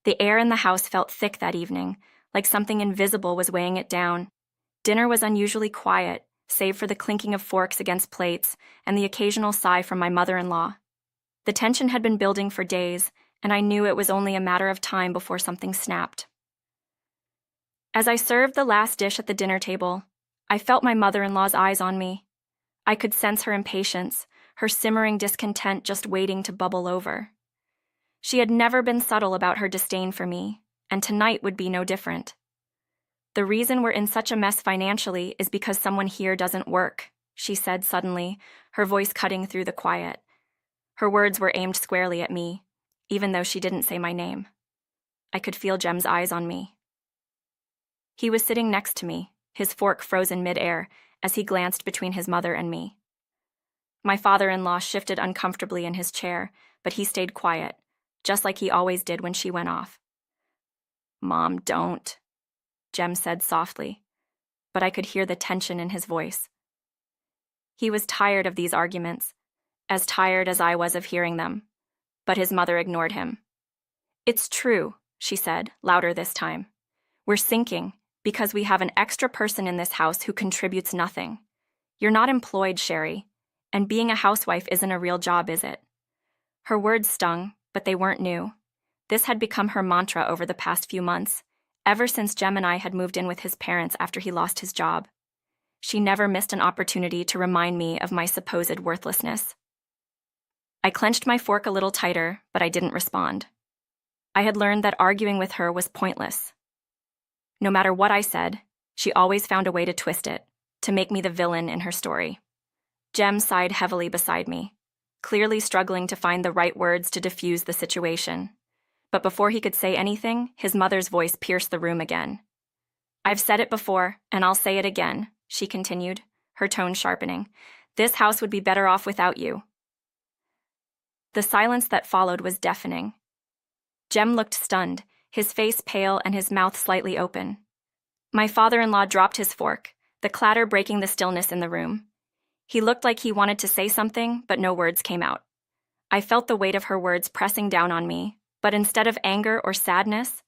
The air in the house felt thick that evening, like something invisible was weighing it down. Dinner was unusually quiet, save for the clinking of forks against plates and the occasional sigh from my mother-in-law. The tension had been building for days, and I knew it was only a matter of time before something snapped. As I served the last dish at the dinner table, I felt my mother-in-law's eyes on me. I could sense her impatience, her simmering discontent just waiting to bubble over. She had never been subtle about her disdain for me, and tonight would be no different. "The reason we're in such a mess financially is because someone here doesn't work," she said suddenly, her voice cutting through the quiet. Her words were aimed squarely at me, even though she didn't say my name. I could feel Jem's eyes on me. He was sitting next to me, his fork frozen mid-air, as he glanced between his mother and me. My father-in-law shifted uncomfortably in his chair, but he stayed quiet, just like he always did when she went off. "Mom, don't," Jem said softly, but I could hear the tension in his voice. He was tired of these arguments, as tired as I was of hearing them, but his mother ignored him. "It's true," she said, louder this time. "We're sinking because we have an extra person in this house who contributes nothing. You're not employed, Sherry, and being a housewife isn't a real job, is it?" Her words stung, but they weren't new. This had become her mantra over the past few months, ever since Jem and I had moved in with his parents after he lost his job. She never missed an opportunity to remind me of my supposed worthlessness. I clenched my fork a little tighter, but I didn't respond. I had learned that arguing with her was pointless. No matter what I said, she always found a way to twist it, to make me the villain in her story. Jem sighed heavily beside me, clearly struggling to find the right words to diffuse the situation. But before he could say anything, his mother's voice pierced the room again. "I've said it before, and I'll say it again," she continued, her tone sharpening. "This house would be better off without you." The silence that followed was deafening. Jem looked stunned, his face pale and his mouth slightly open. My father-in-law dropped his fork, the clatter breaking the stillness in the room. He looked like he wanted to say something, but no words came out. I felt the weight of her words pressing down on me, but instead of anger or sadness,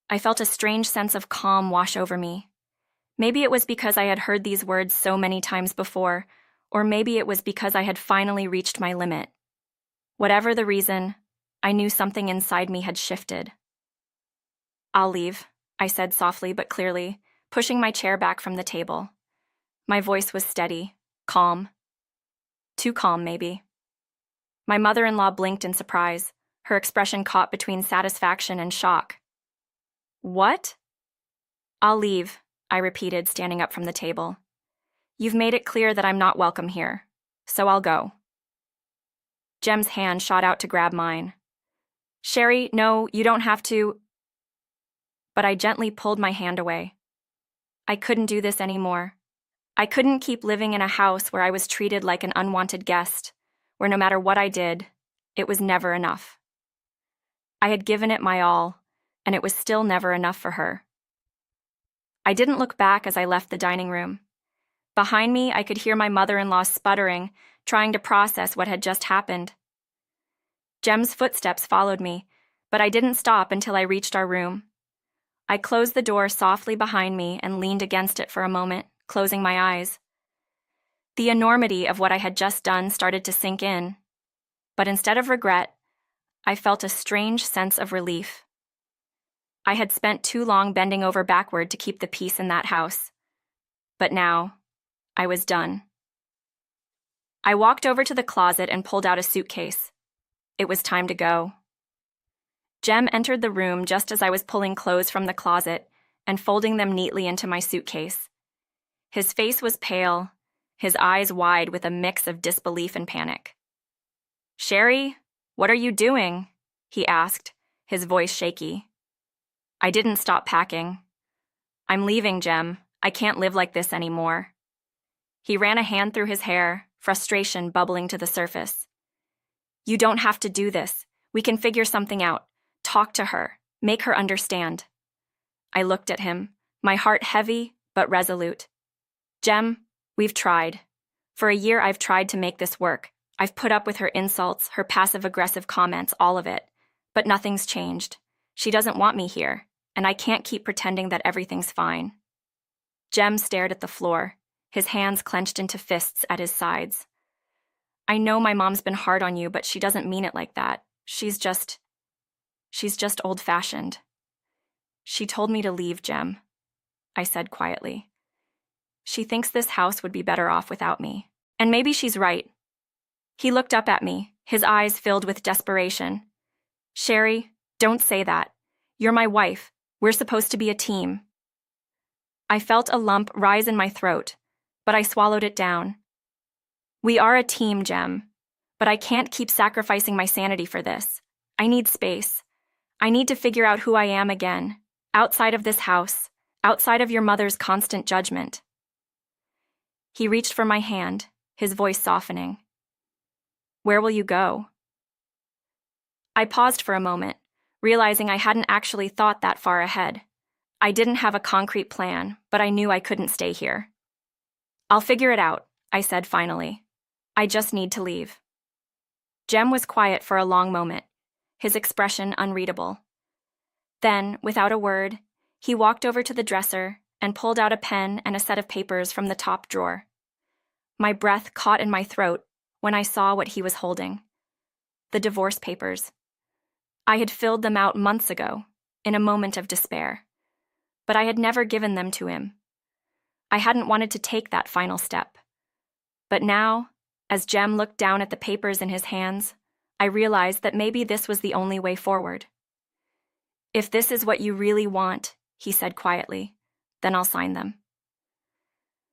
I felt a strange sense of calm wash over me. Maybe it was because I had heard these words so many times before, or maybe it was because I had finally reached my limit. Whatever the reason, I knew something inside me had shifted. "I'll leave," I said softly but clearly, pushing my chair back from the table. My voice was steady, calm. Too calm, maybe. My mother-in-law blinked in surprise, her expression caught between satisfaction and shock. "What?" "I'll leave," I repeated, standing up from the table. "You've made it clear that I'm not welcome here, so I'll go." Jem's hand shot out to grab mine. "Sherry, no, you don't have to." But I gently pulled my hand away. I couldn't do this anymore. I couldn't keep living in a house where I was treated like an unwanted guest, where no matter what I did, it was never enough. I had given it my all, and it was still never enough for her. I didn't look back as I left the dining room. Behind me, I could hear my mother-in-law sputtering, trying to process what had just happened. Jem's footsteps followed me, but I didn't stop until I reached our room. I closed the door softly behind me and leaned against it for a moment, closing my eyes. The enormity of what I had just done started to sink in, but instead of regret, I felt a strange sense of relief. I had spent too long bending over backward to keep the peace in that house, but now, I was done. I walked over to the closet and pulled out a suitcase. It was time to go. Jem entered the room just as I was pulling clothes from the closet and folding them neatly into my suitcase. His face was pale, his eyes wide with a mix of disbelief and panic. "Sherry, what are you doing?" he asked, his voice shaky. I didn't stop packing. "I'm leaving, Jem. I can't live like this anymore." He ran a hand through his hair, frustration bubbling to the surface. "You don't have to do this. We can figure something out. Talk to her. Make her understand." I looked at him, my heart heavy but resolute. "Jem, we've tried. For a year I've tried to make this work. I've put up with her insults, her passive-aggressive comments, all of it. But nothing's changed. She doesn't want me here, and I can't keep pretending that everything's fine. Jem stared at the floor, his hands clenched into fists at his sides. I know my mom's been hard on you, but she doesn't mean it like that. She's just old-fashioned. She told me to leave, Jem, I said quietly. She thinks this house would be better off without me. And maybe she's right. He looked up at me, his eyes filled with desperation. Sherry, don't say that. You're my wife. We're supposed to be a team. I felt a lump rise in my throat, but I swallowed it down. We are a team, Jem, but I can't keep sacrificing my sanity for this. I need space. I need to figure out who I am again, outside of this house, outside of your mother's constant judgment. He reached for my hand, his voice softening. Where will you go? I paused for a moment, realizing I hadn't actually thought that far ahead. I didn't have a concrete plan, but I knew I couldn't stay here. I'll figure it out, I said finally. I just need to leave. Jem was quiet for a long moment, his expression unreadable. Then, without a word, he walked over to the dresser and pulled out a pen and a set of papers from the top drawer. My breath caught in my throat when I saw what he was holding. The divorce papers. I had filled them out months ago, in a moment of despair. But I had never given them to him. I hadn't wanted to take that final step. But now, as Jem looked down at the papers in his hands, I realized that maybe this was the only way forward. If this is what you really want, he said quietly, then I'll sign them.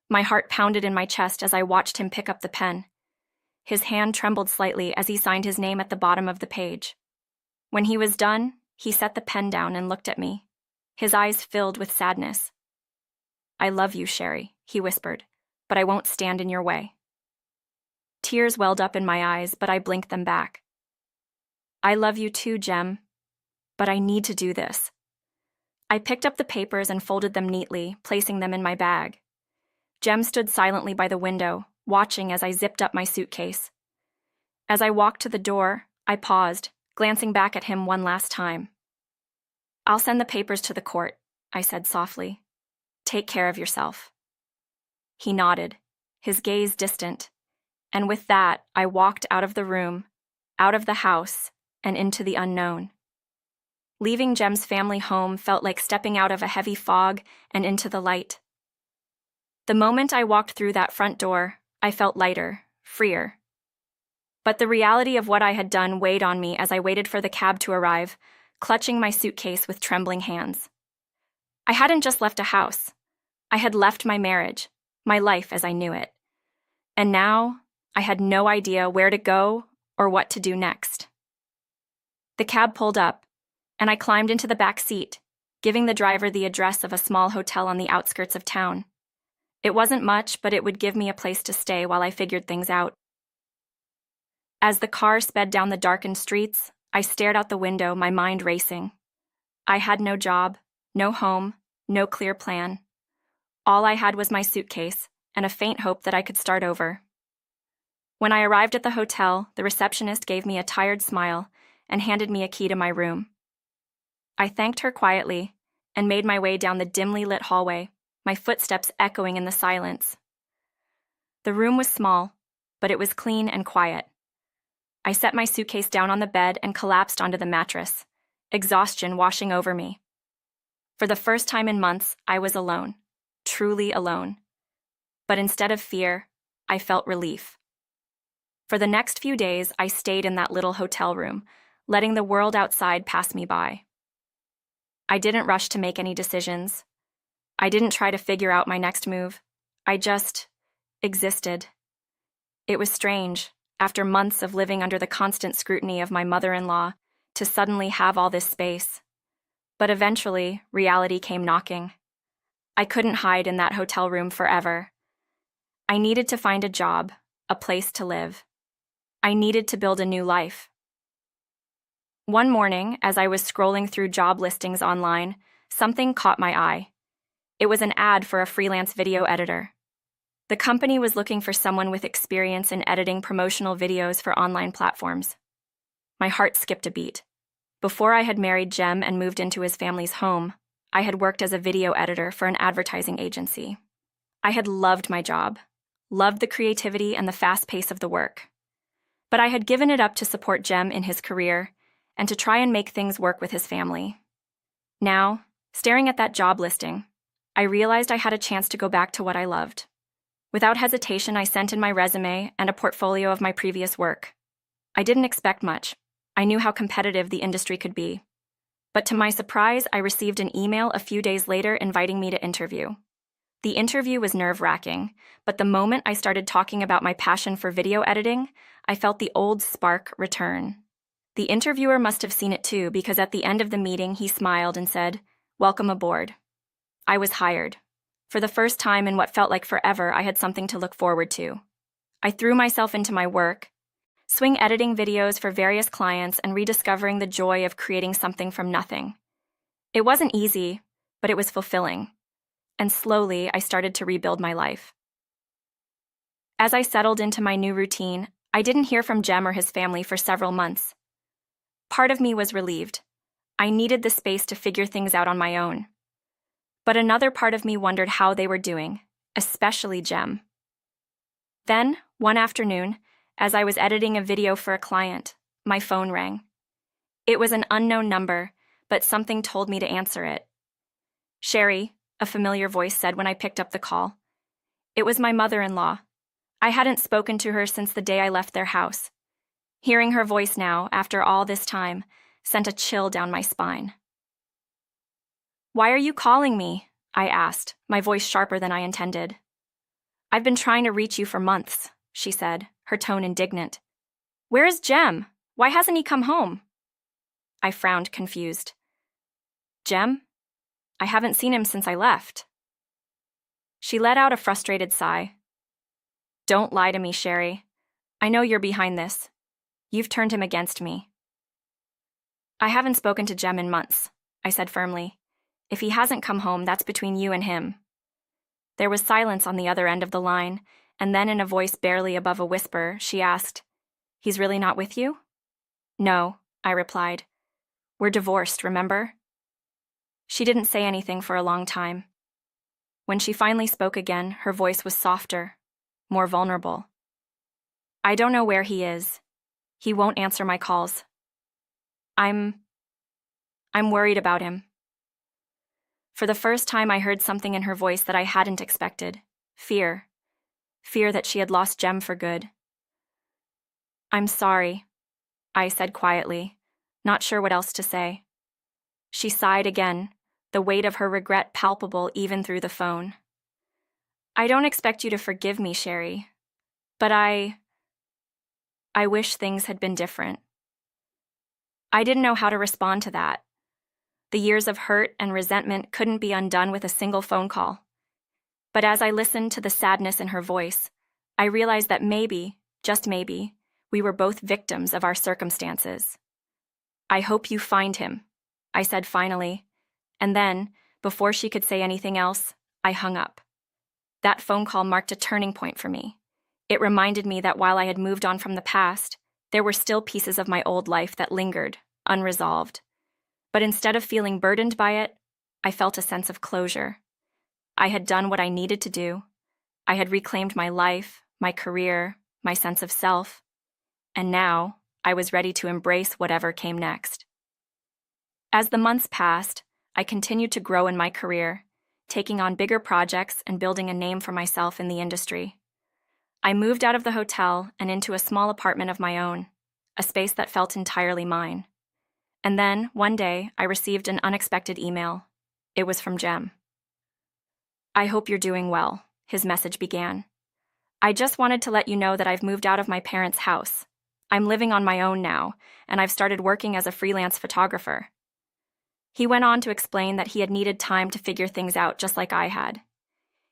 My heart pounded in my chest as I watched him pick up the pen. His hand trembled slightly as he signed his name at the bottom of the page. When he was done, he set the pen down and looked at me, his eyes filled with sadness. I love you, Sherry, he whispered, but I won't stand in your way. Tears welled up in my eyes, but I blinked them back. I love you too, Jem, but I need to do this. I picked up the papers and folded them neatly, placing them in my bag. Jem stood silently by the window, watching as I zipped up my suitcase. As I walked to the door, I paused, glancing back at him one last time. I'll send the papers to the court, I said softly. Take care of yourself. He nodded, his gaze distant, and with that, I walked out of the room, out of the house, and into the unknown. Leaving Jem's family home felt like stepping out of a heavy fog and into the light. The moment I walked through that front door, I felt lighter, freer. But the reality of what I had done weighed on me as I waited for the cab to arrive, clutching my suitcase with trembling hands. I hadn't just left a house. I had left my marriage, my life as I knew it. And now, I had no idea where to go or what to do next. The cab pulled up, and I climbed into the back seat, giving the driver the address of a small hotel on the outskirts of town. It wasn't much, but it would give me a place to stay while I figured things out. As the car sped down the darkened streets, I stared out the window, my mind racing. I had no job, no home, no clear plan. All I had was my suitcase and a faint hope that I could start over. When I arrived at the hotel, the receptionist gave me a tired smile and handed me a key to my room. I thanked her quietly and made my way down the dimly lit hallway, my footsteps echoing in the silence. The room was small, but it was clean and quiet. I set my suitcase down on the bed and collapsed onto the mattress, exhaustion washing over me. For the first time in months, I was alone, truly alone. But instead of fear, I felt relief. For the next few days, I stayed in that little hotel room, letting the world outside pass me by. I didn't rush to make any decisions. I didn't try to figure out my next move. I just existed. It was strange, after months of living under the constant scrutiny of my mother-in-law, to suddenly have all this space. But eventually, reality came knocking. I couldn't hide in that hotel room forever. I needed to find a job, a place to live. I needed to build a new life. One morning, as I was scrolling through job listings online, something caught my eye. It was an ad for a freelance video editor. The company was looking for someone with experience in editing promotional videos for online platforms. My heart skipped a beat. Before I had married Jem and moved into his family's home, I had worked as a video editor for an advertising agency. I had loved my job, loved the creativity and the fast pace of the work. But I had given it up to support Jem in his career and to try and make things work with his family. Now, staring at that job listing, I realized I had a chance to go back to what I loved. Without hesitation, I sent in my resume and a portfolio of my previous work. I didn't expect much. I knew how competitive the industry could be. But to my surprise, I received an email a few days later inviting me to interview. The interview was nerve-wracking, but the moment I started talking about my passion for video editing, I felt the old spark return. The interviewer must have seen it too, because at the end of the meeting, he smiled and said, "Welcome aboard." I was hired. For the first time in what felt like forever, I had something to look forward to. I threw myself into my work, swing editing videos for various clients and rediscovering the joy of creating something from nothing. It wasn't easy, but it was fulfilling. And slowly, I started to rebuild my life. As I settled into my new routine, I didn't hear from Jem or his family for several months. Part of me was relieved. I needed the space to figure things out on my own. But another part of me wondered how they were doing, especially Jem. Then, one afternoon, as I was editing a video for a client, my phone rang. It was an unknown number, but something told me to answer it. "Sherry," a familiar voice said when I picked up the call. It was my mother-in-law. I hadn't spoken to her since the day I left their house. Hearing her voice now, after all this time, sent a chill down my spine. "Why are you calling me?" I asked, my voice sharper than I intended. "I've been trying to reach you for months," she said, her tone indignant. "Where is Jem? Why hasn't he come home?" I frowned, confused. "Jem? I haven't seen him since I left." She let out a frustrated sigh. "Don't lie to me, Sherry. I know you're behind this. You've turned him against me." "I haven't spoken to Jem in months," I said firmly. "If he hasn't come home, that's between you and him." There was silence on the other end of the line, and then in a voice barely above a whisper, she asked, "He's really not with you?" "No," I replied. "We're divorced, remember?" She didn't say anything for a long time. When she finally spoke again, her voice was softer, more vulnerable. "I don't know where he is. He won't answer my calls. I'm worried about him." For the first time, I heard something in her voice that I hadn't expected. Fear. Fear that she had lost Jem for good. "I'm sorry," I said quietly, not sure what else to say. She sighed again, the weight of her regret palpable even through the phone. "I don't expect you to forgive me, Sherry, but I wish things had been different." I didn't know how to respond to that. The years of hurt and resentment couldn't be undone with a single phone call. But as I listened to the sadness in her voice, I realized that maybe, just maybe, we were both victims of our circumstances. "I hope you find him," I said finally, and then, before she could say anything else, I hung up. That phone call marked a turning point for me. It reminded me that while I had moved on from the past, there were still pieces of my old life that lingered, unresolved. But instead of feeling burdened by it, I felt a sense of closure. I had done what I needed to do. I had reclaimed my life, my career, my sense of self. And now, I was ready to embrace whatever came next. As the months passed, I continued to grow in my career, taking on bigger projects and building a name for myself in the industry. I moved out of the hotel and into a small apartment of my own, a space that felt entirely mine. And then, one day, I received an unexpected email. It was from Jem. "I hope you're doing well," his message began. "I just wanted to let you know that I've moved out of my parents' house. I'm living on my own now, and I've started working as a freelance photographer." He went on to explain that he had needed time to figure things out just like I had.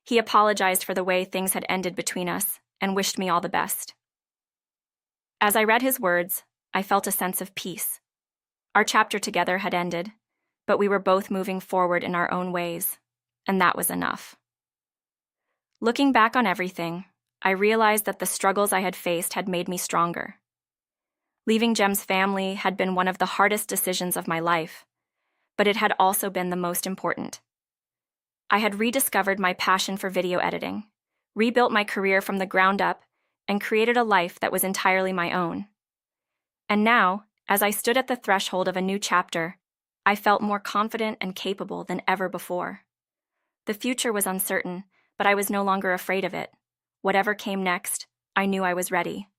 He apologized for the way things had ended between us and wished me all the best. As I read his words, I felt a sense of peace. Our chapter together had ended, but we were both moving forward in our own ways, and that was enough. Looking back on everything, I realized that the struggles I had faced had made me stronger. Leaving Jem's family had been one of the hardest decisions of my life, but it had also been the most important. I had rediscovered my passion for video editing, rebuilt my career from the ground up, and created a life that was entirely my own. And now, as I stood at the threshold of a new chapter, I felt more confident and capable than ever before. The future was uncertain, but I was no longer afraid of it. Whatever came next, I knew I was ready.